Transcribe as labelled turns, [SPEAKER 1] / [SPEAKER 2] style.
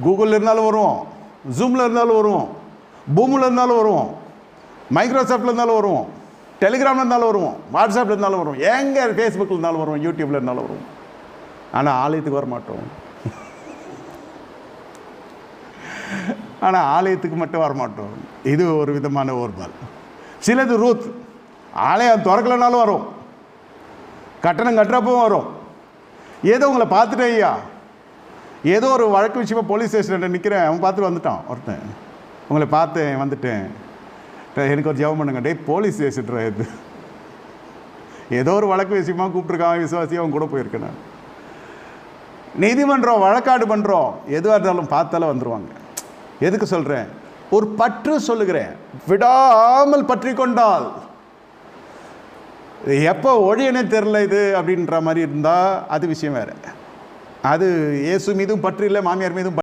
[SPEAKER 1] கூகுளில் இருந்தாலும் வருவோம், ஜூமில் இருந்தாலும் வருவோம், பூமில் இருந்தாலும் வருவோம், மைக்ரோசாஃப்டில் இருந்தாலும் வருவோம், டெலிகிராமில் இருந்தாலும் வருவோம், வாட்ஸ்அப்பில் இருந்தாலும் வருவோம், எங்கே ஃபேஸ்புக்கில் இருந்தாலும் வருவோம், யூடியூப்பில் இருந்தாலும் வருவோம். ஆனால் ஆலயத்துக்கு வர மாட்டோம். ஆனால் ஆலயத்துக்கு மட்டும் வரமாட்டோம். இது ஒரு விதமான ஓர்பால். சிலது ரூத், ஆலயம் திறக்கலனாலும் வரும், கட்டணம் கட்டுறப்பவும் வரும். ஏதோ உங்களை பார்த்துட்டே ஐயா, ஏதோ ஒரு வழக்கு விஷயமா போலீஸ் ஸ்டேஷனில் நிற்கிறேன், அவன் பார்த்துட்டு வந்துட்டான் ஒருத்தன், உங்களை பார்த்தேன் வந்துட்டேன், எனக்கு ஒரு ஜெபம் பண்ணுங்க. டே போலீஸ் ஸ்டேஷன் இது, ஏதோ ஒரு வழக்கு விஷயமா கூப்பிட்ருக்கான், விசுவாசியாக அவன் கூட போயிருக்கேன். நான் நீதிமன்றம் வழக்காடு பண்ணுறோம், எதுவாக இருந்தாலும் பார்த்தாலும் வந்துடுவாங்க. எதுக்கு சொல்கிறேன்? ஒரு பற்று சொல்லுகிறேன், விடாமல் பற்றி கொண்டால் எப்போ ஒழியனே தெரில இது அப்படின்ற மாதிரி இருந்தால் அது விஷயம் வேறு. அது இயேசு மீதும் பற்று இல்லை, மாமியார் மீதும்